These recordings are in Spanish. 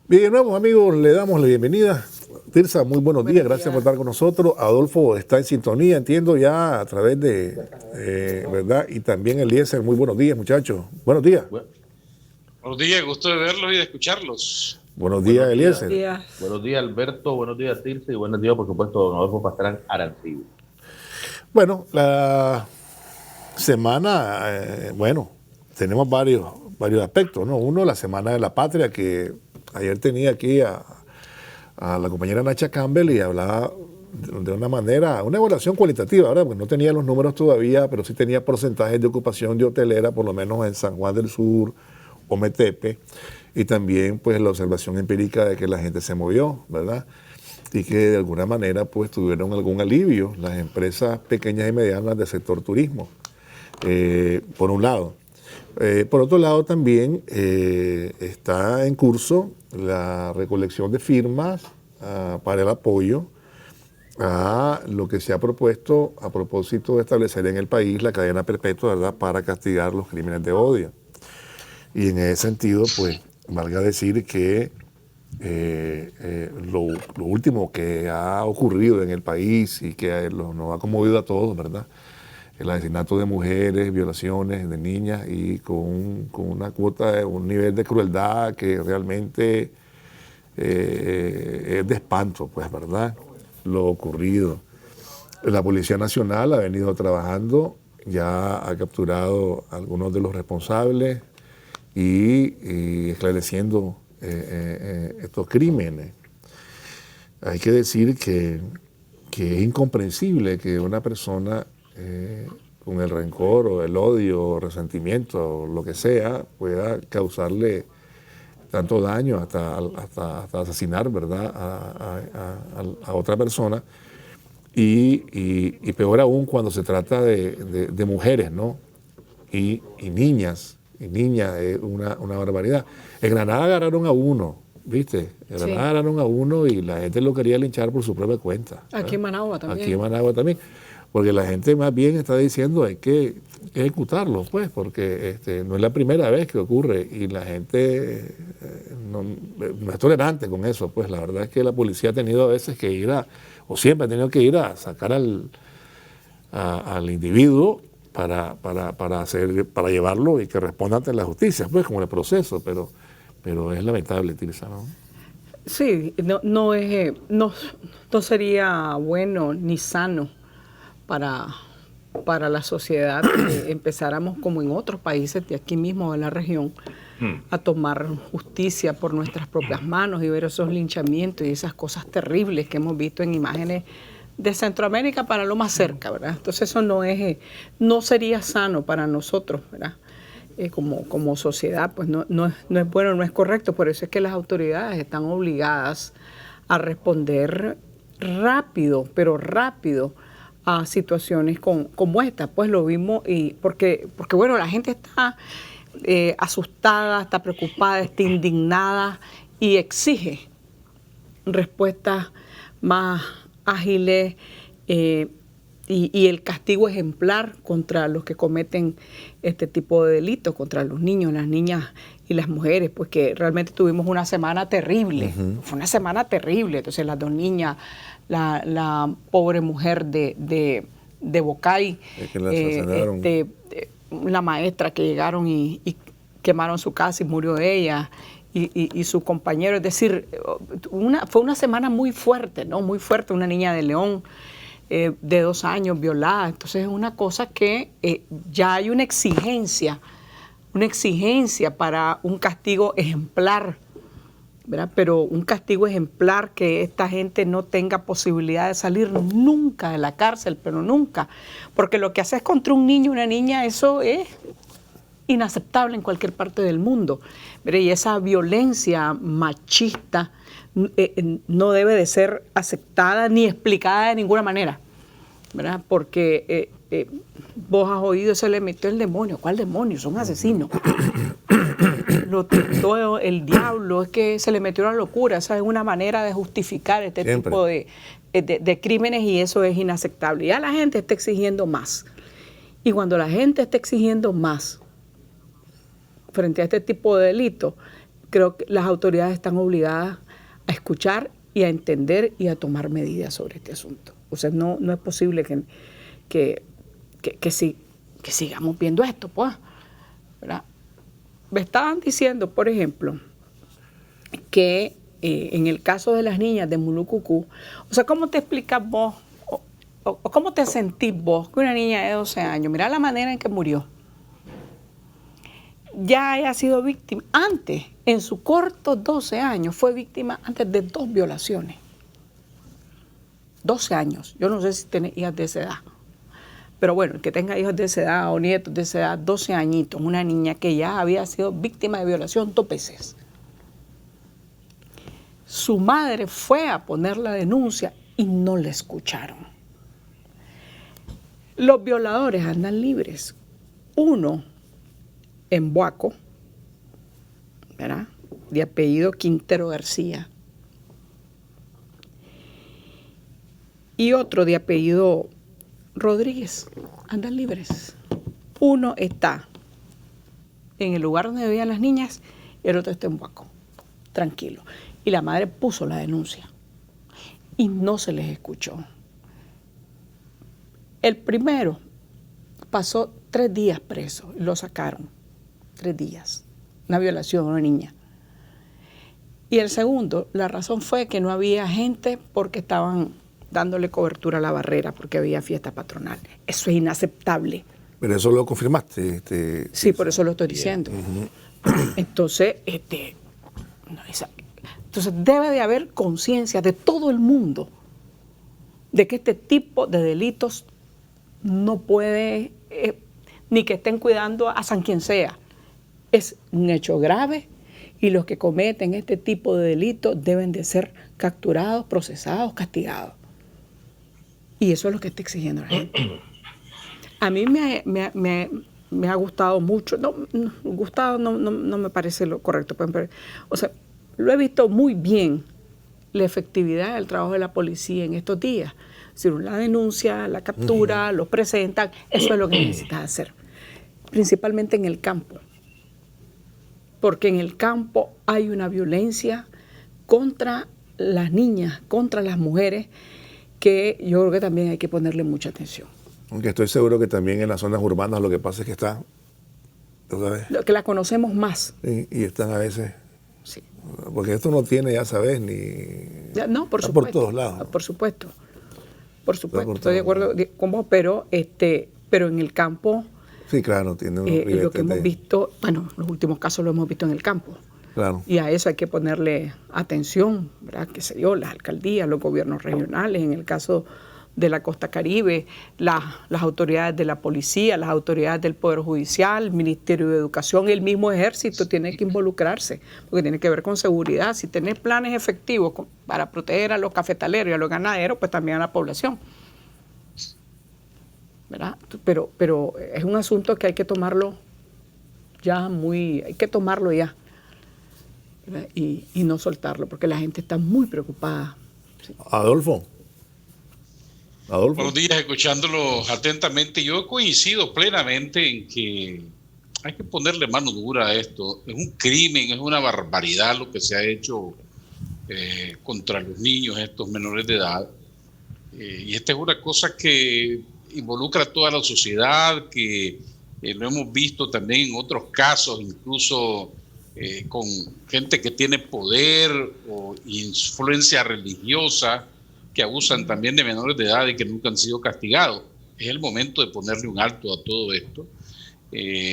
Bien, de nuevo, amigos, le damos la bienvenida. Tirsa, muy buenos días, gracias por estar con nosotros. Adolfo está en sintonía, entiendo ya a través de, ¿verdad? Y también Eliezer, muy buenos días, muchachos. Buenos días. Buenos días, gusto de verlos y de escucharlos. Buenos días, Eliezer. Buenos días, Alberto. Buenos días, Tirsa. Y buenos días, por supuesto, don Adolfo Pastrán Arancibia. Bueno, la semana, bueno, tenemos varios aspectos, ¿no? Uno, la Semana de la Patria, que ayer tenía aquí a la compañera Nacha Campbell y hablaba de una manera, una evaluación cualitativa, ¿verdad? Pues no tenía los números todavía, pero sí tenía porcentajes de ocupación de hotelera, por lo menos en San Juan del Sur o Metepe, y también pues la observación empírica de que la gente se movió, ¿verdad? Y que de alguna manera pues tuvieron algún alivio las empresas pequeñas y medianas del sector turismo, por un lado. Por otro lado también está en curso la recolección de firmas para el apoyo a lo que se ha propuesto a propósito de establecer en el país la cadena perpetua, ¿verdad?, para castigar los crímenes de odio. Y en ese sentido, pues, valga decir que lo último que ha ocurrido en el país y que nos ha conmovido a todos, ¿verdad?, el asesinato de mujeres, violaciones de niñas y con una cuota, un nivel de crueldad que realmente es de espanto, pues, ¿verdad?, lo ocurrido. La Policía Nacional ha venido trabajando, ya ha capturado a algunos de los responsables y esclareciendo estos crímenes. Hay que decir que es incomprensible que una persona con el rencor o el odio o resentimiento o lo que sea pueda causarle tanto daño hasta asesinar, ¿verdad?, a otra persona y peor aún cuando se trata de mujeres, ¿no?, y niñas. Y niñas es una barbaridad. En Granada agarraron a uno, ¿viste? En Granada agarraron a uno y la gente lo quería linchar por su propia cuenta. Aquí en Managua también. Aquí en Managua también. Porque la gente más bien está diciendo hay que ejecutarlo, pues, porque no es la primera vez que ocurre y la gente no es tolerante con eso. Pues la verdad es que la policía ha tenido a veces que ir o siempre ha tenido que ir a sacar al individuo para llevarlo y que responda ante la justicia, pues, como en el proceso, pero es lamentable, Tirsa, ¿no? Sí, no sería bueno ni sano para la sociedad que empezáramos como en otros países de aquí mismo de la región a tomar justicia por nuestras propias manos y ver esos linchamientos y esas cosas terribles que hemos visto en imágenes de Centroamérica para lo más cerca, ¿verdad? Entonces eso no sería sano para nosotros, ¿verdad? Como sociedad, pues no es bueno, no es correcto. Por eso es que las autoridades están obligadas a responder rápido, pero rápido, a situaciones como esta. Pues lo vimos, porque bueno, la gente está asustada, está preocupada, está indignada y exige respuestas más ágiles y el castigo ejemplar contra los que cometen este tipo de delitos, contra los niños, las niñas y las mujeres, pues que realmente tuvimos una semana terrible. Fue una semana terrible. Entonces las dos niñas, la pobre mujer de Bocay, la maestra que llegaron y quemaron su casa y murió ella, y su compañero. Es decir, fue una semana muy fuerte, ¿no? Muy fuerte. Una niña de León de 2 años violada. Entonces es una cosa que ya hay una exigencia para un castigo ejemplar, ¿verdad? Pero un castigo ejemplar que esta gente no tenga posibilidad de salir nunca de la cárcel, pero nunca. Porque lo que haces contra un niño o una niña, eso es inaceptable en cualquier parte del mundo, ¿verdad? Y esa violencia machista no debe de ser aceptada ni explicada de ninguna manera, ¿verdad? Porque vos has oído, se le metió el demonio. ¿Cuál demonio? Son asesinos. Lo tentó el diablo, es que se le metió la locura. Esa es una manera de justificar este tipo de crímenes y eso es inaceptable. Ya la gente está exigiendo más. Y cuando la gente está exigiendo más frente a este tipo de delitos, creo que las autoridades están obligadas a escuchar y a entender y a tomar medidas sobre este asunto. O sea, no es posible que sigamos viendo esto, pues, ¿verdad? Me estaban diciendo, por ejemplo, que en el caso de las niñas de Mulucucú, o sea, ¿cómo te explicas vos o cómo te sentís vos que una niña de 12 años, mira la manera en que murió, ya haya sido víctima, antes, en su corto 12 años, fue víctima antes de 2 violaciones? 12 años, yo no sé si tiene hijas de esa edad, pero bueno, el que tenga hijos de esa edad o nietos de esa edad, 12 añitos, una niña que ya había sido víctima de violación 2 veces. Su madre fue a poner la denuncia y no la escucharon. Los violadores andan libres. Uno en Buaco, ¿verdad?, de apellido Quintero García, y otro de apellido Rodríguez, andan libres. Uno está en el lugar donde vivían las niñas y el otro está en Buaco, tranquilo. Y la madre puso la denuncia y no se les escuchó. El primero pasó 3 días preso, lo sacaron, 3 días, una violación a una niña. Y el segundo, la razón fue que no había gente porque estaban dándole cobertura a la barrera porque había fiesta patronal. Eso es inaceptable. Pero eso lo confirmaste. Sí, por eso lo estoy diciendo. Entonces, entonces debe de haber conciencia de todo el mundo de que este tipo de delitos no puede, ni que estén cuidando a san quien sea. Es un hecho grave y los que cometen este tipo de delitos deben de ser capturados, procesados, castigados. Y eso es lo que está exigiendo la gente. A mí me ha gustado mucho, gustado no me parece lo correcto, pero, o sea, lo he visto muy bien, la efectividad del trabajo de la policía en estos días. Si uno la denuncia, la captura, lo presentan, eso es lo que necesitas hacer, principalmente en el campo. Porque en el campo hay una violencia contra las niñas, contra las mujeres, que yo creo que también hay que ponerle mucha atención. Aunque estoy seguro que también en las zonas urbanas lo que pasa es que está, ¿sabes? Lo que la conocemos más. Y están a veces... Sí. Porque esto no tiene, ya sabes, ni... No, por está supuesto. por todos lados. Por supuesto. Estoy de acuerdo con vos, pero en el campo... Sí, claro, tiene lo que hemos visto, bueno, los últimos casos lo hemos visto en el campo. Claro. Y a eso hay que ponerle atención, ¿verdad? Qué sé yo, las alcaldías, los gobiernos regionales, en el caso de la costa caribe, las autoridades de la policía, las autoridades del Poder Judicial, el Ministerio de Educación, el mismo ejército tiene que involucrarse, porque tiene que ver con seguridad. Si tenés planes efectivos para proteger a los cafetaleros y a los ganaderos, pues también a la población, ¿verdad? Pero es un asunto que hay que tomarlo ya y no soltarlo, porque la gente está muy preocupada. Sí. Adolfo. Buenos días, escuchándolos atentamente. Yo coincido plenamente en que hay que ponerle mano dura a esto. Es un crimen, es una barbaridad lo que se ha hecho contra los niños, estos menores de edad. Y esta es una cosa que involucra a toda la sociedad, que lo hemos visto también en otros casos, incluso con gente que tiene poder o influencia religiosa, que abusan también de menores de edad y que nunca han sido castigados. Es el momento de ponerle un alto a todo esto.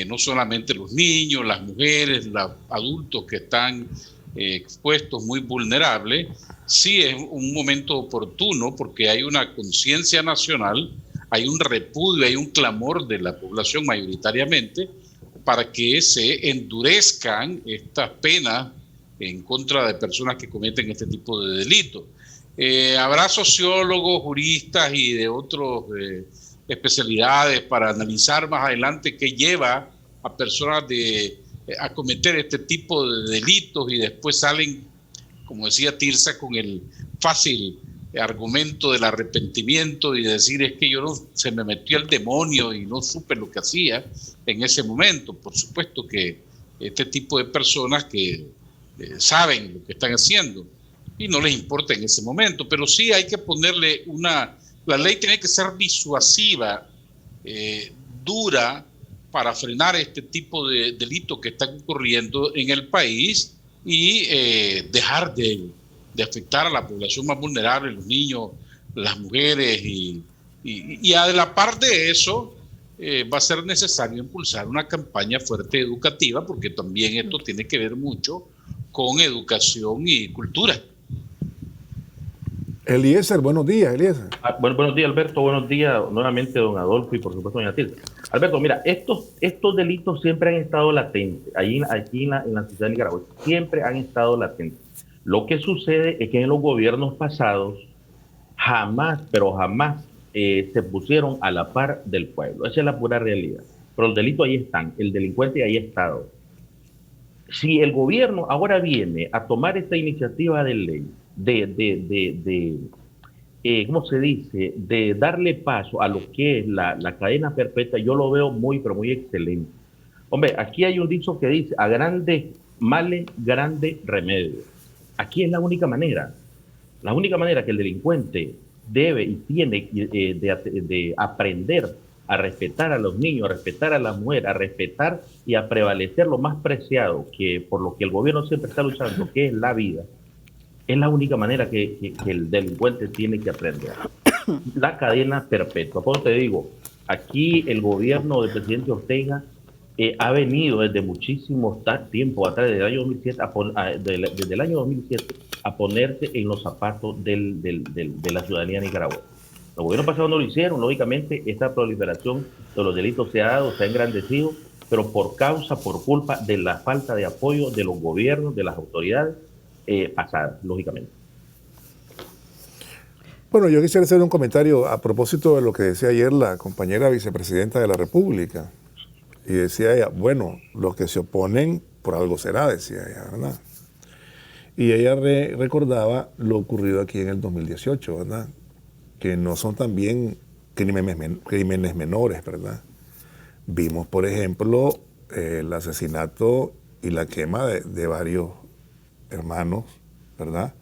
No solamente los niños, las mujeres, los adultos que están expuestos, muy vulnerables. Sí es un momento oportuno porque hay una conciencia nacional, hay un repudio, hay un clamor de la población mayoritariamente para que se endurezcan estas penas en contra de personas que cometen este tipo de delitos. Habrá sociólogos, juristas y de otras especialidades para analizar más adelante qué lleva a personas a cometer este tipo de delitos y después salen, como decía Tirsa, con el fácil argumento del arrepentimiento y de decir es que se me metió el demonio y no supe lo que hacía en ese momento. Por supuesto que este tipo de personas que saben lo que están haciendo y no les importa en ese momento, pero sí hay que ponerle la ley tiene que ser disuasiva, dura, para frenar este tipo de delitos que están ocurriendo en el país y dejar de afectar a la población más vulnerable, los niños, las mujeres y a la par de eso va a ser necesario impulsar una campaña fuerte educativa porque también esto tiene que ver mucho con educación y cultura. Eliezer, buenos días, Eliezer. Buenos días, Alberto. Buenos días nuevamente, don Adolfo, y por supuesto, doña Tilda. Alberto, mira, estos delitos siempre han estado latentes. Aquí en la sociedad de Nicaragua siempre han estado latentes. Lo que sucede es que en los gobiernos pasados jamás, pero jamás se pusieron a la par del pueblo. Esa es la pura realidad. Pero los delitos ahí están, el delincuente ahí ha estado. Si el gobierno ahora viene a tomar esta iniciativa de ley, ¿cómo se dice?, de darle paso a lo que es la cadena perpetua, yo lo veo muy, pero muy excelente. Hombre, aquí hay un dicho que dice, a grandes males, grande remedio. Aquí es la única manera que el delincuente debe y tiene de aprender a respetar a los niños, a respetar a la mujer, a respetar y a prevalecer lo más preciado, que por lo que el gobierno siempre está luchando, que es la vida. Es la única manera que el delincuente tiene que aprender. La cadena perpetua. Como te digo, aquí el gobierno del presidente Ortega ha venido desde muchísimo tiempo atrás, desde el año 2007, a ponerse en los zapatos de la ciudadanía nicaragüense. Los gobiernos pasados no lo hicieron, lógicamente esta proliferación de los delitos se ha dado, se ha engrandecido, pero por culpa de la falta de apoyo de los gobiernos, de las autoridades pasadas, lógicamente. Bueno, yo quisiera hacer un comentario a propósito de lo que decía ayer la compañera vicepresidenta de la República. Y decía ella, bueno, los que se oponen por algo será, decía ella, ¿verdad? Y ella recordaba lo ocurrido aquí en el 2018, ¿verdad? Que no son también crímenes menores, ¿verdad? Vimos, por ejemplo, el asesinato y la quema de varios hermanos, ¿verdad?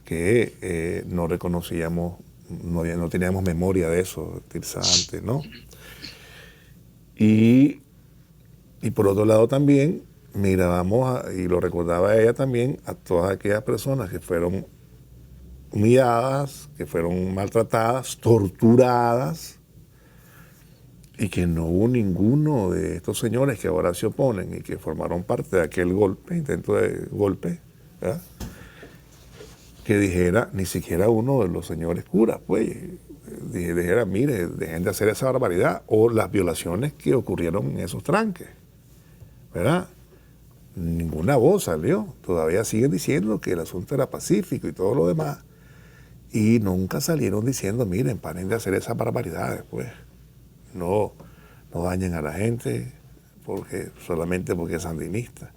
Que no reconocíamos, no teníamos memoria de eso, Tirsa, antes, ¿no? Y por otro lado también mirábamos, y lo recordaba ella también, a todas aquellas personas que fueron humilladas, que fueron maltratadas, torturadas, y que no hubo ninguno de estos señores que ahora se oponen y que formaron parte de aquel intento de golpe, ¿verdad?, que dijera, ni siquiera uno de los señores curas, pues, dijera, mire, dejen de hacer esa barbaridad, o las violaciones que ocurrieron en esos tranques, ¿verdad? Ninguna voz salió, todavía siguen diciendo que el asunto era pacífico y todo lo demás, y nunca salieron diciendo, miren, paren de hacer esas barbaridades, pues, no dañen a la gente solamente porque es sandinista,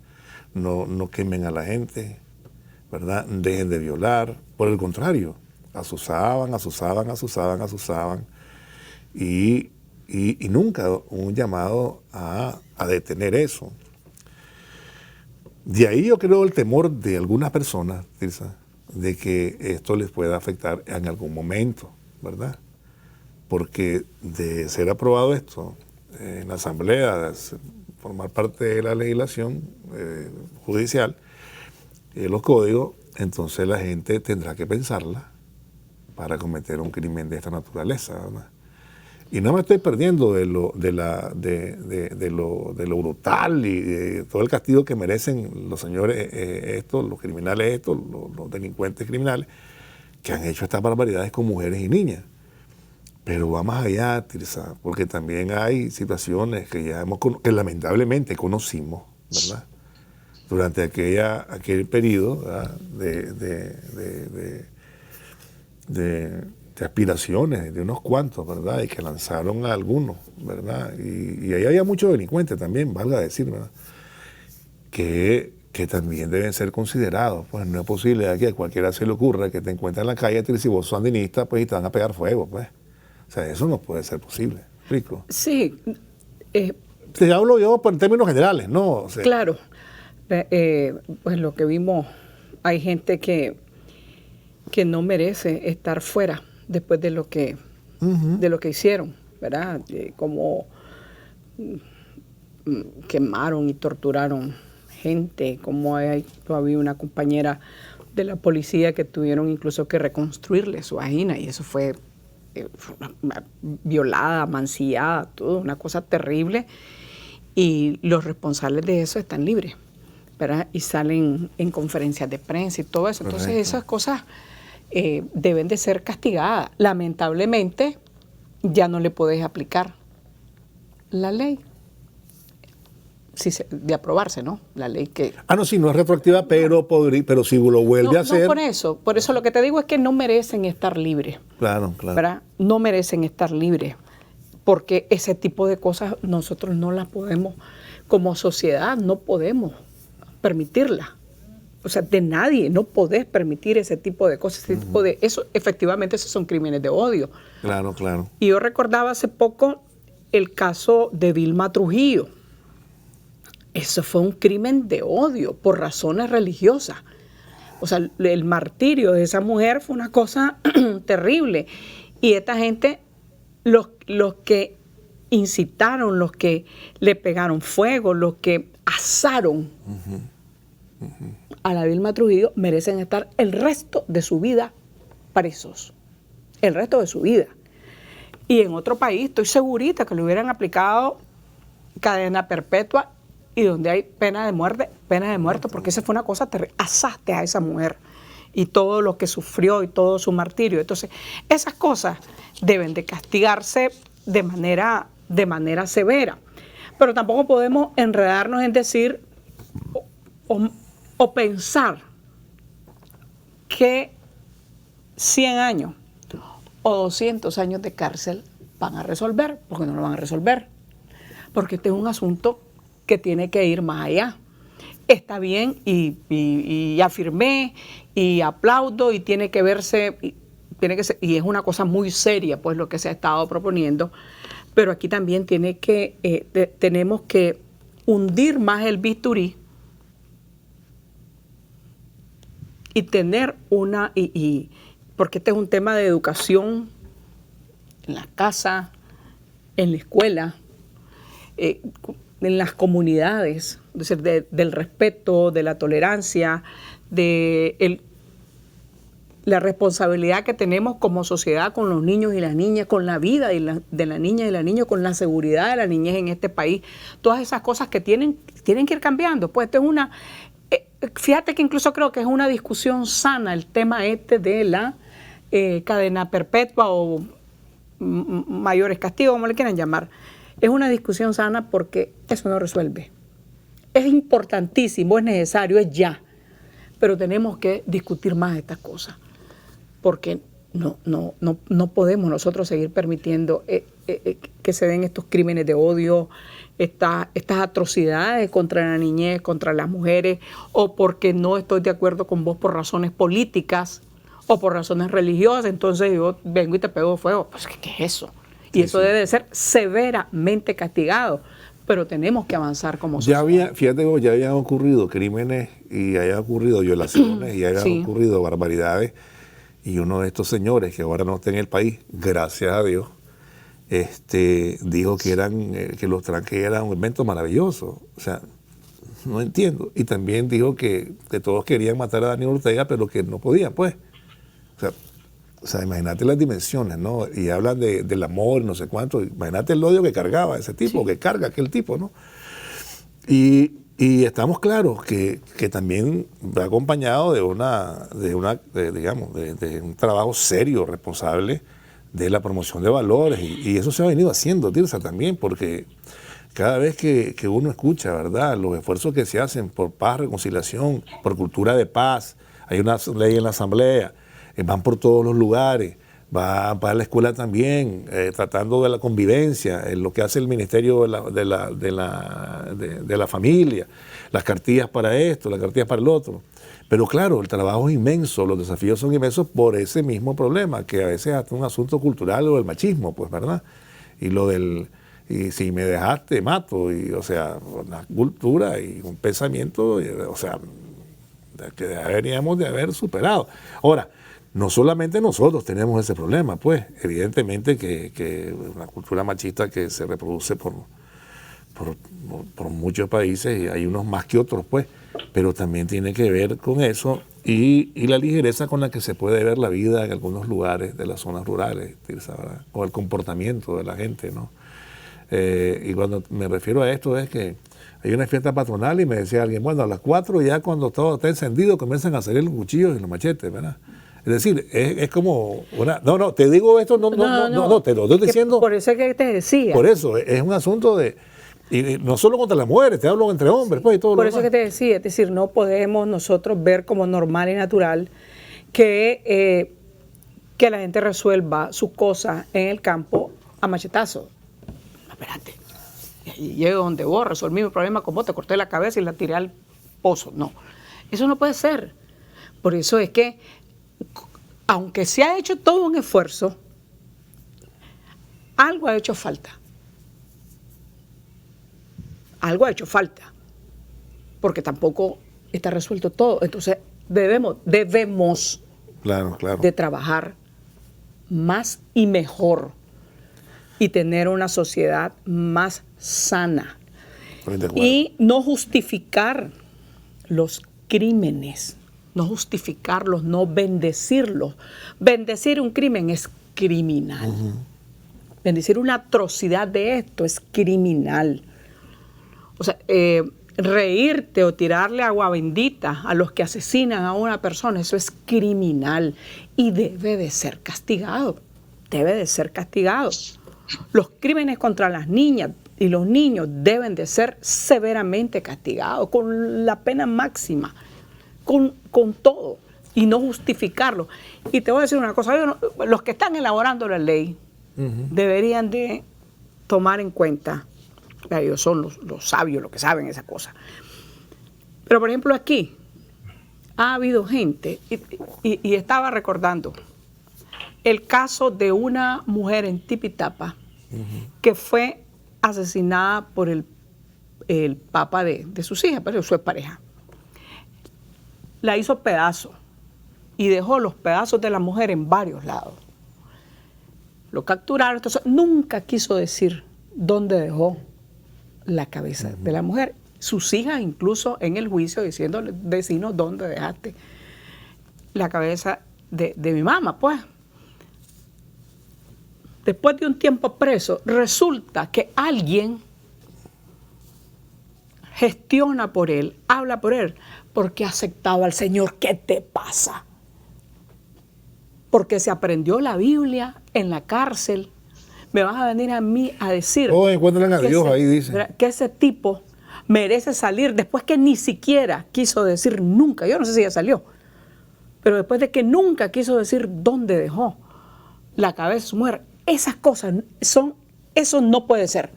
no quemen a la gente, ¿verdad? Dejen de violar, por el contrario, asusaban, y nunca un llamado a detener eso. De ahí yo creo el temor de algunas personas, Tirsa, de que esto les pueda afectar en algún momento, ¿verdad? Porque de ser aprobado esto en la Asamblea, de formar parte de la legislación judicial, los códigos, entonces la gente tendrá que pensarla para cometer un crimen de esta naturaleza, ¿verdad? Y no me estoy perdiendo de lo brutal y de todo el castigo que merecen los señores los criminales los delincuentes criminales que han hecho estas barbaridades con mujeres y niñas. Pero va más allá, Tirsa, porque también hay situaciones que que lamentablemente conocimos, ¿verdad?, durante aquel periodo, ¿verdad?, de aspiraciones de unos cuantos, ¿verdad?, y que lanzaron a algunos, ¿verdad? Y ahí había muchos delincuentes también, valga decir, ¿verdad?, que también deben ser considerados. Pues no es posible que a cualquiera se le ocurra que te encuentres en la calle, si vos sos sandinista, pues, y te van a pegar fuego, pues. O sea, eso no puede ser posible. ¿Explico? Sí. Te hablo yo en términos generales, ¿no? O sea, claro. pues lo que vimos, hay gente que no merece estar fuera después de lo que, de lo que hicieron, ¿verdad? Como quemaron y torturaron gente, como hay todavía una compañera de la policía que tuvieron incluso que reconstruirle su vagina, y eso fue violada, mancillada, todo, una cosa terrible, y los responsables de eso están libres, ¿verdad? Y salen en conferencias de prensa y todo eso. Entonces esas cosas deben de ser castigadas. Lamentablemente ya no le puedes aplicar la ley. De aprobarse, ¿no? La ley que... no, sí, no es retroactiva, pero si lo vuelve a hacer... No, por eso lo que te digo es que no merecen estar libres. Claro. ¿Verdad? No merecen estar libres, porque ese tipo de cosas nosotros no las podemos, como sociedad, no podemos permitirlas. O sea, de nadie, no podés permitir ese tipo de cosas, ese tipo de... Eso, efectivamente, esos son crímenes de odio. Claro. Y yo recordaba hace poco el caso de Vilma Trujillo. Eso fue un crimen de odio por razones religiosas. O sea, el martirio de esa mujer fue una cosa terrible. Y esta gente, los que incitaron, los que le pegaron fuego, los que asaron a la Vilma Trujillo, merecen estar el resto de su vida presos. El resto de su vida. Y en otro país, estoy segurita que le hubieran aplicado cadena perpetua, y donde hay pena de muerte, porque esa fue una cosa terrible. Asaste a esa mujer y todo lo que sufrió y todo su martirio. Entonces, esas cosas deben de castigarse de manera severa. Pero tampoco podemos enredarnos en decir o pensar que 100 años o 200 años de cárcel van a resolver, porque no lo van a resolver. Porque este es un asunto que tiene que ir más allá. Está bien y afirmé y aplaudo y tiene que verse, y es una cosa muy seria pues lo que se ha estado proponiendo, pero aquí también tenemos que hundir más el bisturí y tener porque este es un tema de educación en la casa, en la escuela, en las comunidades, es decir, del respeto, de la tolerancia, de la responsabilidad que tenemos como sociedad con los niños y las niñas, con la vida de la niña y la niña, con la seguridad de la niñez en este país. Todas esas cosas que tienen que ir cambiando. Pues esto es fíjate que incluso creo que es una discusión sana el tema de la cadena perpetua o mayores castigos, como le quieran llamar. Es una discusión sana porque eso no resuelve. Es importantísimo, es necesario, es ya. Pero tenemos que discutir más estas cosas. Porque no podemos nosotros seguir permitiendo que se den estos crímenes de odio, estas atrocidades contra la niñez, contra las mujeres, o porque no estoy de acuerdo con vos por razones políticas o por razones religiosas. Entonces yo vengo y te pego fuego. Pues, ¿qué es eso? Y eso debe de ser severamente castigado, pero tenemos que avanzar como sociedad. Ya habían ocurrido crímenes y habían ocurrido violaciones y habían ocurrido barbaridades, y uno de estos señores que ahora no está en el país, gracias a Dios, dijo que los tranques eran un invento maravilloso. O sea, no entiendo. Y también dijo que todos querían matar a Daniel Ortega, pero que no podían, pues. O sea, imagínate las dimensiones, ¿no? Y hablan del amor, no sé cuánto. Imagínate el odio que cargaba ese tipo, que carga aquel tipo, ¿no? Y estamos claros que también va acompañado de un trabajo serio, responsable de la promoción de valores. Y eso se ha venido haciendo, Tirsa, también, porque cada vez que uno escucha, ¿verdad?, los esfuerzos que se hacen por paz, reconciliación, por cultura de paz, hay una ley en la Asamblea, van por todos los lugares, va para la escuela también, tratando de la convivencia, lo que hace el Ministerio de la Familia, las cartillas para esto, las cartillas para el otro. Pero claro, el trabajo es inmenso, los desafíos son inmensos por ese mismo problema, que a veces es un asunto cultural o del machismo, pues, ¿verdad? Y lo del y si me dejaste, mato. Y, o sea, una cultura y un pensamiento, o sea, que deberíamos de haber superado. Ahora, no solamente nosotros tenemos ese problema, pues, evidentemente que una cultura machista que se reproduce por muchos países, y hay unos más que otros, pues, pero también tiene que ver con eso y la ligereza con la que se puede ver la vida en algunos lugares de las zonas rurales, ¿verdad? O el comportamiento de la gente, ¿no? Y cuando me refiero a esto es que hay una fiesta patronal y me decía alguien, bueno, a las 4 ya cuando todo está encendido comienzan a salir los cuchillos y los machetes, ¿verdad? Es decir, es como una... No, te digo esto, no, te lo estoy diciendo. Por eso es que te decía. Por eso, es un asunto de... Y no solo contra las mujeres, te hablo entre hombres, pues, y todo. Por eso es que te decía, es decir, no podemos nosotros ver como normal y natural que la gente resuelva sus cosas en el campo a machetazos. No, espérate. Y llego donde vos, resolví mi problema con vos, te corté la cabeza y la tiré al pozo. No, eso no puede ser. Por eso es que, aunque se ha hecho todo un esfuerzo, algo ha hecho falta. Algo ha hecho falta, porque tampoco está resuelto todo. Entonces debemos claro. de trabajar más y mejor y tener una sociedad más sana y no justificar los crímenes, no justificarlos, no bendecirlos. Bendecir un crimen es criminal. Bendecir una atrocidad de esto es criminal. O sea, reírte o tirarle agua bendita a los que asesinan a una persona, eso es criminal y debe de ser castigado. Debe de ser castigado. Los crímenes contra las niñas y los niños deben de ser severamente castigados, con la pena máxima, con todo, y no justificarlo. Y te voy a decir una cosa, los que están elaborando la ley deberían de tomar en cuenta. Ellos son los sabios, los que saben esa cosa. Pero, por ejemplo, aquí ha habido gente, y estaba recordando el caso de una mujer en Tipitapa que fue asesinada por el papá de sus hijas, pero su pareja. La hizo pedazo y dejó los pedazos de la mujer en varios lados. Lo capturaron, entonces nunca quiso decir dónde dejó la cabeza de la mujer. Sus hijas incluso en el juicio diciéndole, vecinos, ¿dónde dejaste la cabeza de mi mamá? Pues, después de un tiempo preso, resulta que alguien gestiona por él, habla por él, porque aceptaba al Señor. ¿Qué te pasa? Porque se aprendió la Biblia en la cárcel. Me vas a venir a mí a decir encuentran a Dios ahí, dice. Que ese tipo merece salir después que ni siquiera quiso decir nunca. Yo no sé si ya salió, pero después de que nunca quiso decir dónde dejó la cabeza de su mujer. Esas cosas eso no puede ser.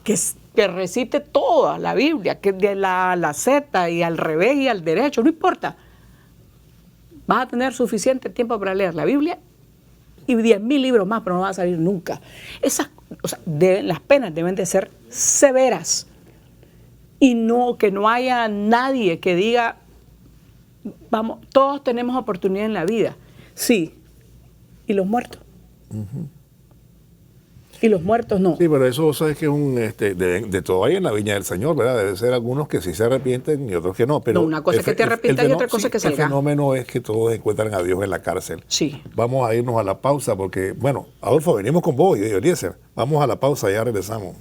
Que recite toda la Biblia, que de la A a la Z y al revés y al derecho, no importa. Vas a tener suficiente tiempo para leer la Biblia y 10.000 libros más, pero no va a salir nunca. Las penas deben de ser severas y que no haya nadie que diga, vamos, todos tenemos oportunidad en la vida. Sí, ¿y los muertos? Y los muertos no. Sí, pero eso sabes que es de todo hay en la viña del Señor, ¿verdad? Debe ser algunos que sí se arrepienten y otros que no. Pero una cosa es que te arrepientas y otra cosa es que salga. El fenómeno es que todos encuentran a Dios en la cárcel. Sí. Vamos a irnos a la pausa porque, bueno, Adolfo, venimos con vos y Eliezer. Vamos a la pausa, ya regresamos.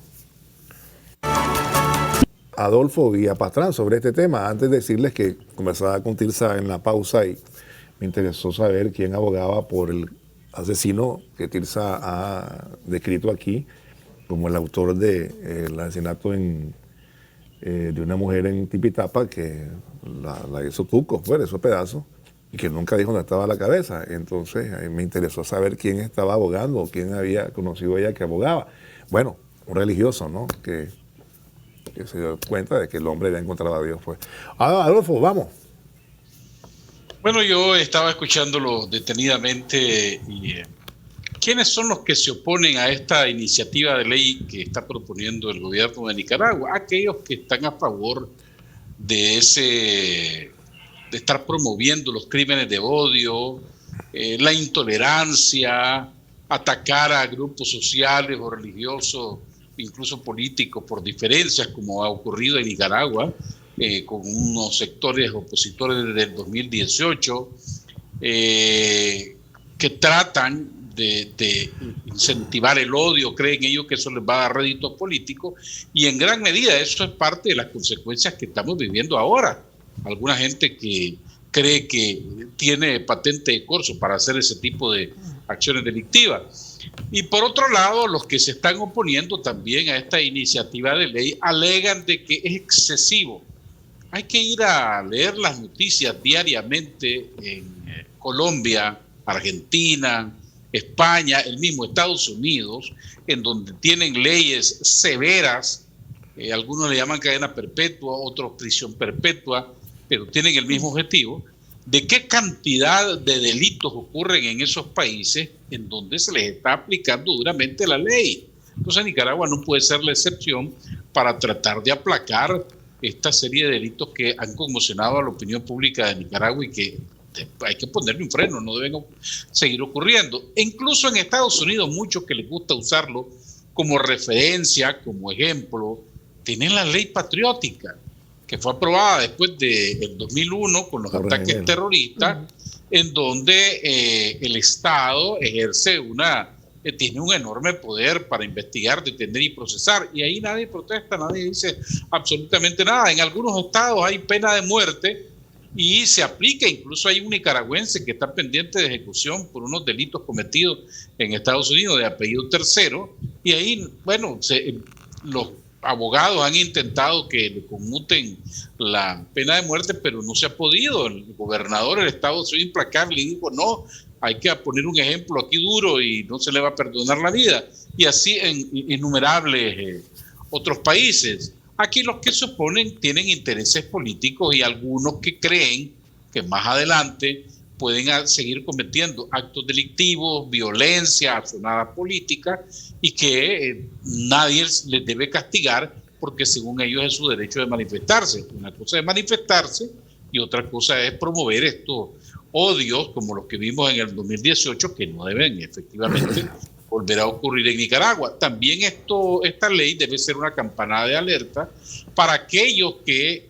Adolfo Villapastrán sobre este tema. Antes de decirles que conversaba con Tirsa en la pausa y me interesó saber quién abogaba por el asesino que Tirsa ha descrito aquí como el autor del asesinato de una mujer en Tipitapa que la hizo tucos, pues, esos pedazos, y que nunca dijo dónde estaba la cabeza. Entonces me interesó saber quién estaba abogando o quién había conocido ella que abogaba. Bueno, un religioso, ¿no? Que se dio cuenta de que el hombre había encontrado a Dios. Pues. Adolfo, vamos. Bueno, yo estaba escuchándolo detenidamente y ¿quiénes son los que se oponen a esta iniciativa de ley que está proponiendo el gobierno de Nicaragua? Aquellos que están a favor de estar promoviendo los crímenes de odio, la intolerancia, atacar a grupos sociales o religiosos, incluso políticos, por diferencias, como ha ocurrido en Nicaragua, con unos sectores opositores desde el 2018, que tratan de incentivar el odio, creen ellos que eso les va a dar réditos políticos, y en gran medida eso es parte de las consecuencias que estamos viviendo ahora. Alguna gente que cree que tiene patente de corso para hacer ese tipo de acciones delictivas. Y por otro lado, los que se están oponiendo también a esta iniciativa de ley alegan de que es excesivo. Hay que ir a leer las noticias diariamente en Colombia, Argentina, España, el mismo Estados Unidos, en donde tienen leyes severas, algunos le llaman cadena perpetua, otros prisión perpetua, pero tienen el mismo objetivo, de qué cantidad de delitos ocurren en esos países en donde se les está aplicando duramente la ley. Entonces Nicaragua no puede ser la excepción para tratar de aplacar esta serie de delitos que han conmocionado a la opinión pública de Nicaragua y que hay que ponerle un freno, no deben seguir ocurriendo. E incluso en Estados Unidos, muchos que les gusta usarlo como referencia, como ejemplo, tienen la ley patriótica, que fue aprobada después del 2001 con los ataques terroristas, en donde el Estado ejerce tiene un enorme poder para investigar, detener y procesar, y ahí nadie protesta, nadie dice absolutamente nada. En algunos estados hay pena de muerte y se aplica, incluso hay un nicaragüense que está pendiente de ejecución por unos delitos cometidos en Estados Unidos de apellido Tercero, y ahí, bueno, los abogados han intentado que le conmuten la pena de muerte, pero no se ha podido. El gobernador del estado soy implacable y dijo, no, hay que poner un ejemplo aquí duro y no se le va a perdonar la vida. Y así en innumerables otros países. Aquí los que se oponen tienen intereses políticos y algunos que creen que más adelante pueden seguir cometiendo actos delictivos, violencia, accionadas políticas, y que nadie les debe castigar porque según ellos es su derecho de manifestarse. Una cosa es manifestarse y otra cosa es promover estos odios como los que vimos en el 2018, que no deben efectivamente volver a ocurrir en Nicaragua. También esta ley debe ser una campanada de alerta para aquellos que,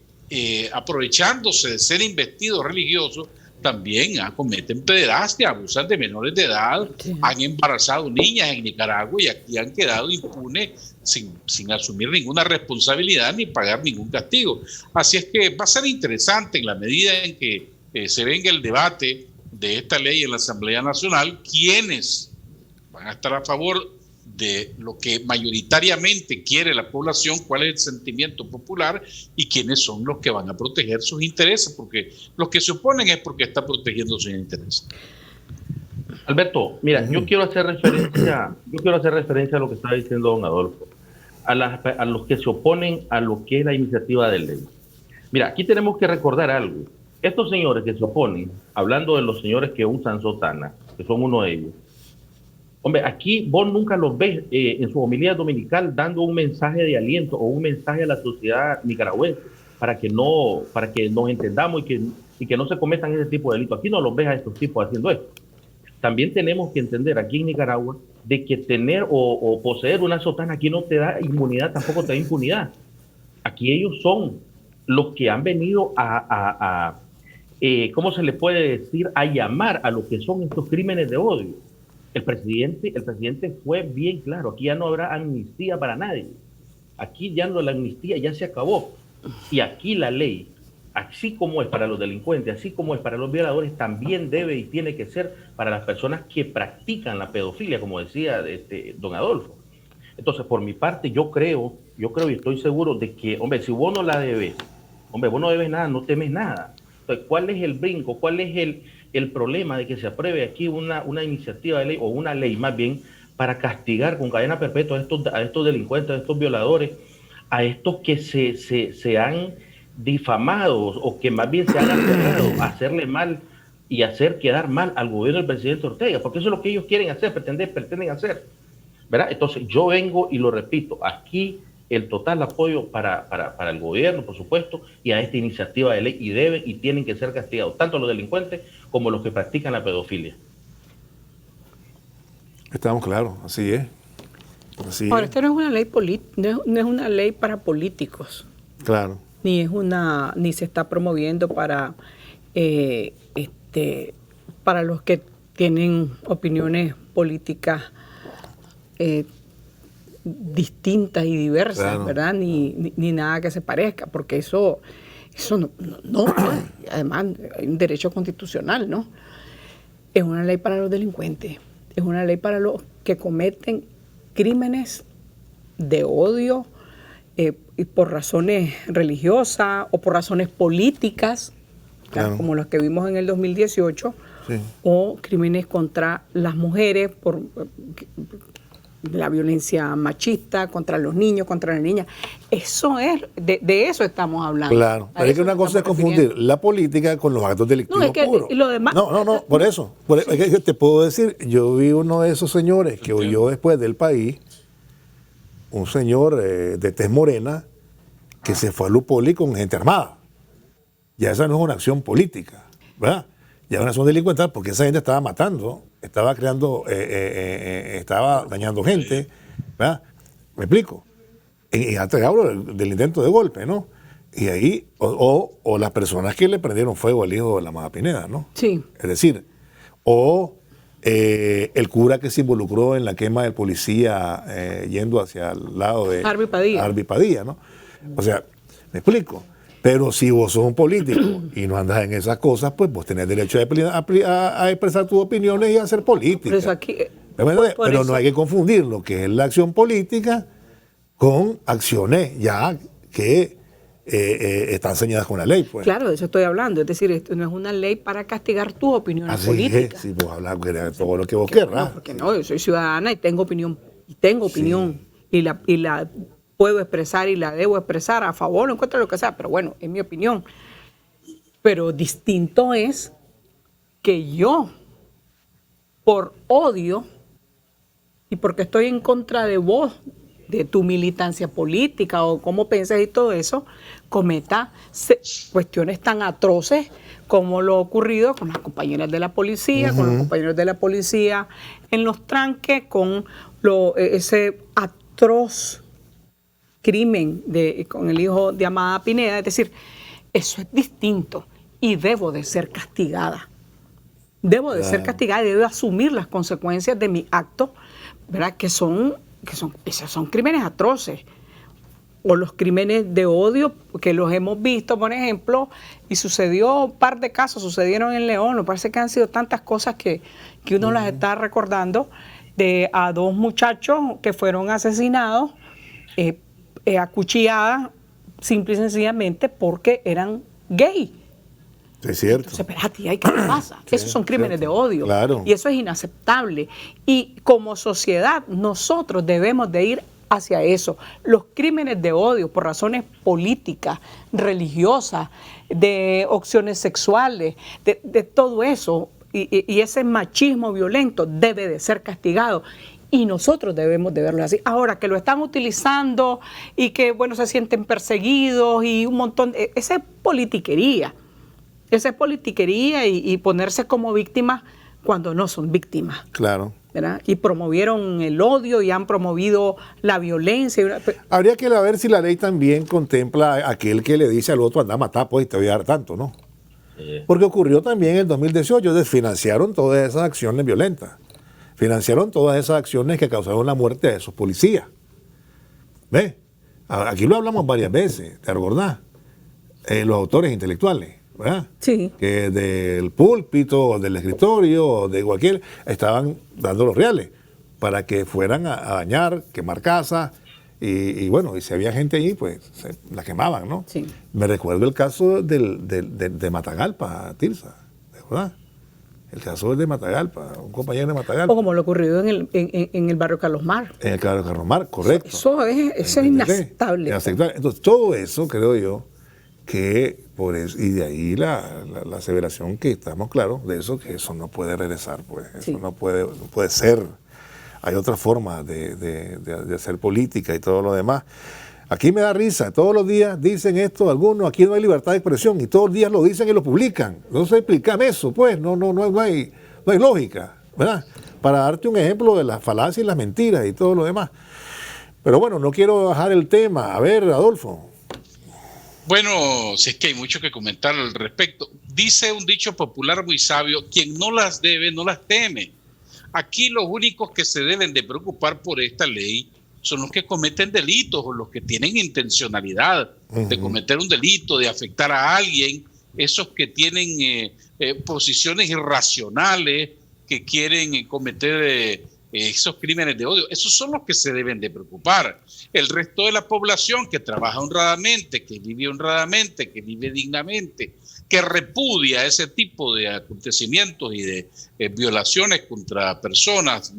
aprovechándose de ser investidos religiosos, también cometen pederastia, abusan de menores de edad, han embarazado niñas en Nicaragua y aquí han quedado impunes sin asumir ninguna responsabilidad ni pagar ningún castigo. Así es que va a ser interesante en la medida en que se venga el debate de esta ley en la Asamblea Nacional, quiénes van a estar a favor de lo que mayoritariamente quiere la población, cuál es el sentimiento popular y quiénes son los que van a proteger sus intereses, porque los que se oponen es porque está protegiendo sus intereses. Alberto, mira, yo quiero hacer referencia a lo que estaba diciendo don Adolfo, a los que se oponen a lo que es la iniciativa de ley. Mira, aquí tenemos que recordar algo. Estos señores que se oponen, hablando de los señores que usan sotana, que son uno de ellos, hombre, aquí vos nunca los ves en su homilía dominical dando un mensaje de aliento o un mensaje a la sociedad nicaragüense para que nos entendamos y que no se cometan ese tipo de delitos. Aquí no los ves a estos tipos haciendo esto. También tenemos que entender aquí en Nicaragua de que tener o poseer una sotana aquí no te da inmunidad, tampoco te da impunidad. Aquí ellos son los que han venido ¿cómo se le puede decir? A llamar a lo que son estos crímenes de odio. El presidente fue bien claro, aquí ya no habrá amnistía para nadie. Aquí ya no, la amnistía ya se acabó. Y aquí la ley, así como es para los delincuentes, así como es para los violadores, también debe y tiene que ser para las personas que practican la pedofilia, como decía don Adolfo. Entonces, por mi parte, yo creo y estoy seguro de que, hombre, si vos no la debes, hombre, vos no debes nada, no temes nada. Entonces, ¿cuál es el brinco? ¿Cuál es el problema de que se apruebe aquí una iniciativa de ley, o una ley más bien, para castigar con cadena perpetua a estos delincuentes, a estos violadores, a estos que se han difamado o que más bien se han aferrado a hacerle mal y hacer quedar mal al gobierno del presidente Ortega, porque eso es lo que ellos quieren hacer, pretenden hacer, ¿verdad? Entonces yo vengo y lo repito, aquí el total apoyo para el gobierno, por supuesto, y a esta iniciativa de ley, y deben y tienen que ser castigados, tanto los delincuentes como los que practican la pedofilia. Estamos claros, así es. Ahora, esta no es una ley no es una ley para políticos. Claro. Ni se está promoviendo para los que tienen opiniones políticas distintas y diversas, claro. ¿Verdad? Ni nada que se parezca, porque eso no, además hay un derecho constitucional, ¿no? Es una ley para los delincuentes, es una ley para los que cometen crímenes de odio y por razones religiosas o por razones políticas, claro, como los que vimos en el 2018, sí, o crímenes contra las mujeres por la violencia machista, contra los niños, contra las niñas. Eso es, de eso estamos hablando. Claro, pero es que una cosa es confundir la política con los actos delictivos puros. Y lo demás, no, por eso. Es que te puedo decir, yo vi uno de esos señores que huyó después del país, un señor de tez morena, que se fue a Lupoli con gente armada. Ya esa no es una acción política, ¿verdad? Ya es una acción delincuental porque esa gente estaba matando, estaba creando, estaba dañando gente, ¿verdad? ¿Me explico? Y antes hablo del intento de golpe, ¿no? Y ahí, o las personas que le prendieron fuego al hijo de la Amada Pineda, ¿no? Sí. Es decir, o el cura que se involucró en la quema del policía yendo hacia el lado de Arby Padilla, ¿no? O sea, me explico. Pero si vos sos un político y no andas en esas cosas, pues vos tenés derecho a expresar tus opiniones y a hacer política. Por eso aquí, pero no hay que confundir lo que es la acción política con acciones ya que están señaladas con la ley. Pues. Claro, de eso estoy hablando. Es decir, esto no es una ley para castigar tu opinión política. Sí, vos hablas de todo lo que vos querrás. No, porque no, yo soy ciudadana y tengo opinión. Y la puedo expresar y la debo expresar a favor o en contra de lo que sea, pero bueno, es mi opinión. Pero distinto es que yo, por odio y porque estoy en contra de vos, de tu militancia política o cómo pensás y todo eso, cometa cuestiones tan atroces como lo ocurrido con las compañeras de la policía, con los compañeros de la policía en los tranques, con ese atroz crimen con el hijo de Amada Pineda. Es decir, eso es distinto y debo de ser castigada. Debo de ser castigada y debo asumir las consecuencias de mi acto, ¿verdad? Esos son crímenes atroces. O los crímenes de odio, que los hemos visto, por ejemplo, y sucedió un par de casos, sucedieron en León. Me parece que han sido tantas cosas que uno las está recordando, a dos muchachos que fueron asesinados, acuchilladas, simple y sencillamente porque eran gay. Es cierto. Entonces, espérate, ¿qué pasa? Sí, esos son crímenes de odio. Claro. Y eso es inaceptable. Y como sociedad, nosotros debemos de ir hacia eso. Los crímenes de odio por razones políticas, religiosas, de opciones sexuales, de todo eso, y ese machismo violento debe de ser castigado. Y nosotros debemos de verlo así. Ahora, que lo están utilizando y que, bueno, se sienten perseguidos y un montón, esa es politiquería. Esa es politiquería y ponerse como víctimas cuando no son víctimas. Claro. ¿Verdad? Y promovieron el odio y han promovido la violencia. Habría que ver si la ley también contempla a aquel que le dice al otro, anda a matar, pues, y te voy a dar tanto, ¿no? Porque ocurrió también en el 2018, desfinanciaron todas esas acciones violentas. Financiaron todas esas acciones que causaron la muerte de esos policías. ¿Ves? Aquí lo hablamos varias veces, ¿te acordás? Los autores intelectuales, ¿verdad? Sí. Que del púlpito, del escritorio, de cualquier, estaban dando los reales para que fueran a dañar, quemar casas. Y bueno, y si había gente allí, pues la quemaban, ¿no? Sí. Me recuerdo el caso de Matagalpa, Tirsa, ¿verdad? El caso de Matagalpa, un compañero de Matagalpa. O como lo ocurrido en el barrio Carlos Mar. En el barrio Carlos Mar, correcto. Eso es inaceptable. Entonces, todo eso, creo yo, y de ahí la aseveración que estamos claros de eso, que eso no puede regresar, pues, eso no puede ser. Hay otra forma de hacer política y todo lo demás. Aquí me da risa, todos los días dicen esto algunos, aquí no hay libertad de expresión, y todos los días lo dicen y lo publican. No sé explicar eso, pues, no hay lógica, ¿verdad? Para darte un ejemplo de las falacias y las mentiras y todo lo demás. Pero bueno, no quiero bajar el tema. A ver, Adolfo. Bueno, si es que hay mucho que comentar al respecto. Dice un dicho popular muy sabio, quien no las debe, no las teme. Aquí los únicos que se deben de preocupar por esta ley son los que cometen delitos o los que tienen intencionalidad de cometer un delito, de afectar a alguien, esos que tienen posiciones irracionales, que quieren cometer esos crímenes de odio. Esos son los que se deben de preocupar. El resto de la población que trabaja honradamente, que vive honradamente, que vive dignamente, que repudia ese tipo de acontecimientos y de violaciones contra personas,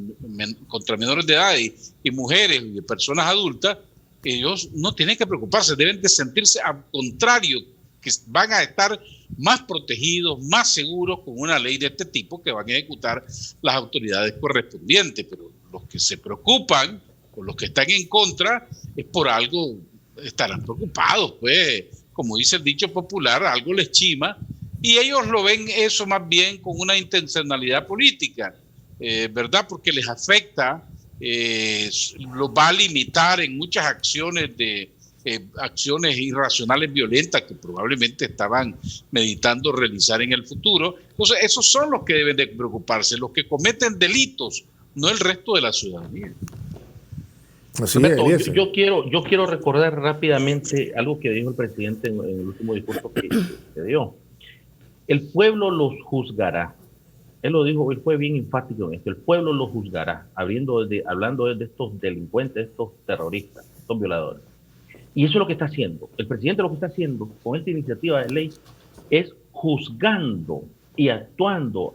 contra menores de edad y mujeres y personas adultas, ellos no tienen que preocuparse, deben de sentirse al contrario, que van a estar más protegidos, más seguros con una ley de este tipo que van a ejecutar las autoridades correspondientes. Pero los que se preocupan o los que están en contra es por algo, estarán preocupados, pues, como dice el dicho popular, algo les chima, y ellos lo ven eso más bien con una intencionalidad política, ¿verdad? Porque les afecta, los va a limitar en muchas acciones acciones irracionales violentas que probablemente estaban meditando realizar en el futuro. Entonces, esos son los que deben de preocuparse, los que cometen delitos, no el resto de la ciudadanía. Así es, yo quiero recordar rápidamente algo que dijo el presidente en el último discurso que dio. El pueblo los juzgará. Él lo dijo, él fue bien enfático en esto. El pueblo los juzgará, hablando de estos delincuentes, estos terroristas, estos violadores. Y eso es lo que está haciendo. El presidente lo que está haciendo con esta iniciativa de ley es juzgando y actuando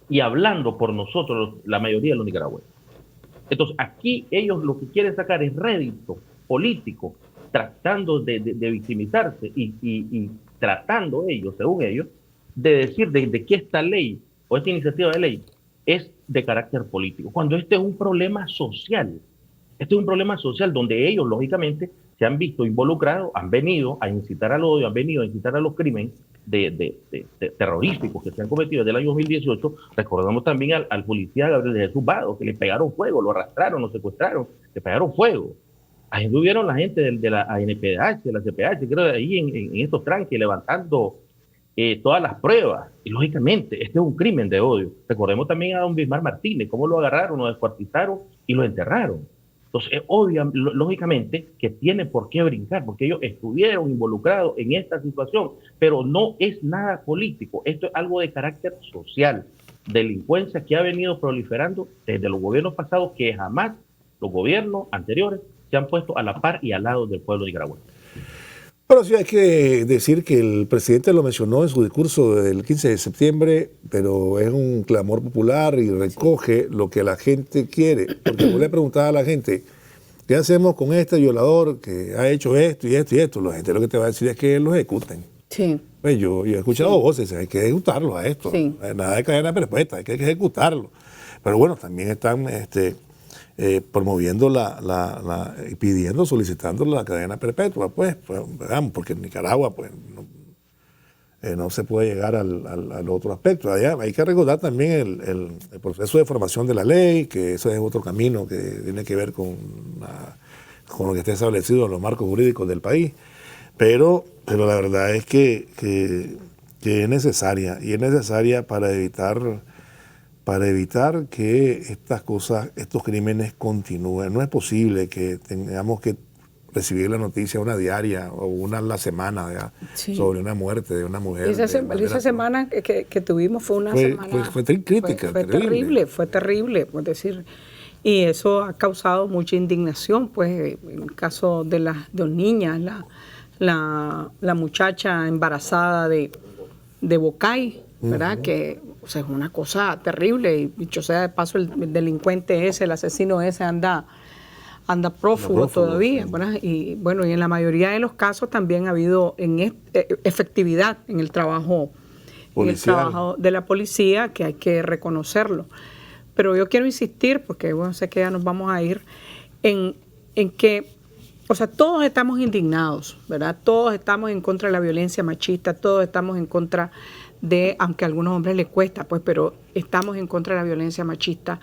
y hablando por nosotros, la mayoría de los nicaragüenses. Entonces, aquí ellos lo que quieren sacar es rédito político, tratando de victimizarse y tratando ellos, según ellos, de decir de que esta ley o esta iniciativa de ley es de carácter político, cuando este es un problema social. Este es un problema social donde ellos, lógicamente, se han visto involucrados, han venido a incitar al odio, han venido a incitar a los crímenes terroríficos que se han cometido desde el año 2018. Recordamos también al policía Gabriel de Jesús Vado, que le pegaron fuego, lo arrastraron, lo secuestraron, le pegaron fuego. Ahí estuvieron la gente de la ANPDH, de la CPH, creo, ahí en estos tranques, levantando todas las pruebas. Y lógicamente, este es un crimen de odio. Recordemos también a don Bismar Martínez, cómo lo agarraron, lo descuartizaron y lo enterraron. Entonces, lógicamente, que tiene por qué brincar, porque ellos estuvieron involucrados en esta situación, pero no es nada político. Esto es algo de carácter social, delincuencia que ha venido proliferando desde los gobiernos pasados, que jamás los gobiernos anteriores se han puesto a la par y al lado del pueblo nicaragüense. Pero sí hay que decir que el presidente lo mencionó en su discurso del 15 de septiembre, pero es un clamor popular y recoge lo que la gente quiere. Porque yo le preguntaba a la gente, ¿qué hacemos con este violador que ha hecho esto y esto y esto? La gente lo que te va a decir es que lo ejecuten. Sí. Pues yo he escuchado voces, hay que ejecutarlo a esto. Sí. Nada de cadena perpetua, hay que ejecutarlo. Pero bueno, también están promoviendo y pidiendo, solicitando la cadena perpetua, pues veamos, porque en Nicaragua pues no se puede llegar al otro aspecto. Allá hay que recordar también el proceso de formación de la ley, que eso es otro camino que tiene que ver con lo que está establecido en los marcos jurídicos del país, pero la verdad es que es necesaria, y es necesaria para evitar que estas cosas, estos crímenes continúen. No es posible que tengamos que recibir la noticia una diaria o una a la semana sobre una muerte de una mujer. Esa semana que tuvimos fue una semana... Fue crítica. Fue terrible, es decir, y eso ha causado mucha indignación, pues, en el caso de las dos niñas, la muchacha embarazada de Bocay, ¿verdad? Que o sea, es una cosa terrible, y dicho sea de paso, el delincuente ese, el asesino ese anda anda prófugo todavía, ¿verdad? Y bueno, y en la mayoría de los casos también ha habido efectividad en el trabajo de la policía, que hay que reconocerlo. Pero yo quiero insistir, porque bueno, sé que ya nos vamos a ir, en que, o sea, todos estamos indignados, ¿verdad? Todos estamos en contra de la violencia machista, todos estamos en contra de, aunque a algunos hombres les cuesta, pues, pero estamos en contra de la violencia machista,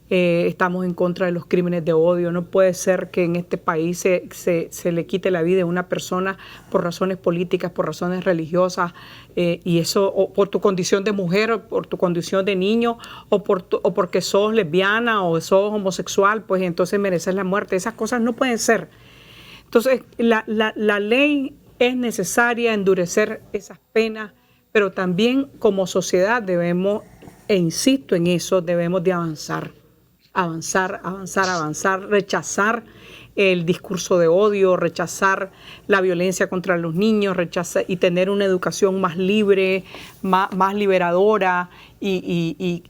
estamos en contra de los crímenes de odio. No puede ser que en este país se le quite la vida a una persona por razones políticas, por razones religiosas, y eso o por tu condición de mujer, o por tu condición de niño, o porque sos lesbiana o sos homosexual, pues entonces mereces la muerte. Esas cosas no pueden ser. Entonces, la ley es necesaria, endurecer esas penas, pero también como sociedad debemos, e insisto en eso, debemos de avanzar, rechazar el discurso de odio, rechazar la violencia contra los niños, y tener una educación más libre, más liberadora, y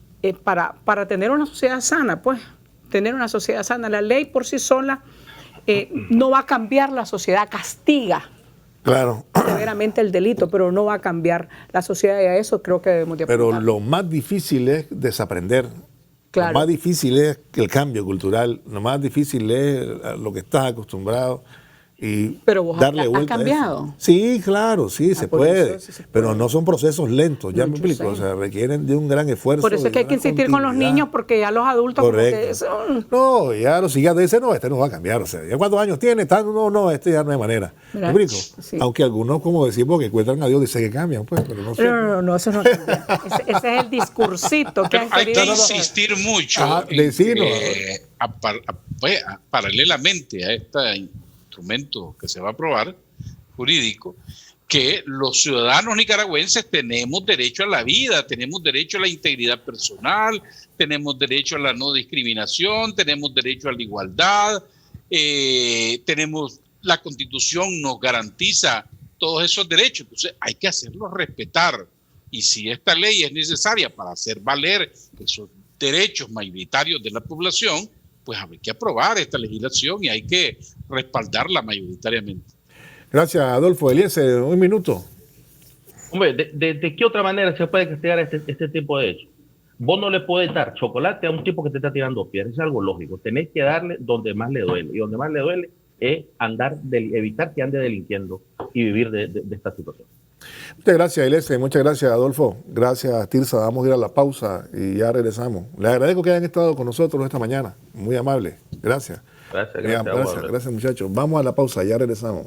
para tener una sociedad sana, pues, tener una sociedad sana. La ley por sí sola no va a cambiar la sociedad, castiga severamente el delito, pero no va a cambiar la sociedad, y a eso creo que debemos de apuntar. Pero lo más difícil es desaprender. Claro. Lo más difícil es el cambio cultural, lo más difícil es lo que estás acostumbrado y pero vos darle vuelta has cambiado. Sí, claro, sí, se puede, sí se puede, pero no son procesos lentos, ya me explico, o sea, requieren de un gran esfuerzo. Por eso es que hay que insistir con los niños, porque ya los adultos... Correcto. No, ya los hijos dicen, no, este no va a cambiar, o sea, ¿ya cuántos años tiene? No, este ya no hay manera. ¿Me explico? Sí. Aunque algunos, como decimos, que encuentran a Dios, dicen que cambian, pues, pero no sé. No, eso no cambia. ese es el discursito que hay que insistir mucho. Paralelamente a este instrumento que se va a aprobar, jurídico, que los ciudadanos nicaragüenses tenemos derecho a la vida, tenemos derecho a la integridad personal, tenemos derecho a la no discriminación, tenemos derecho a la igualdad, la Constitución nos garantiza todos esos derechos, entonces hay que hacerlos respetar. Y si esta ley es necesaria para hacer valer esos derechos mayoritarios de la población, pues hay que aprobar esta legislación y hay que respaldarla mayoritariamente. Gracias, Adolfo. Eliezer, un minuto. Hombre, ¿de qué otra manera se puede castigar este tipo de hechos? Vos no le podés dar chocolate a un tipo que te está tirando piedras, es algo lógico. Tenés que darle donde más le duele, y donde más le duele es evitar que ande delinquiendo y vivir de esta situación. Muchas gracias, Eliezer. Muchas gracias, Adolfo. Gracias, Tirsa. Vamos a ir a la pausa y ya regresamos. Les agradezco que hayan estado con nosotros esta mañana. Muy amable. Gracias. Gracias, muchachos. Vamos a la pausa, ya regresamos.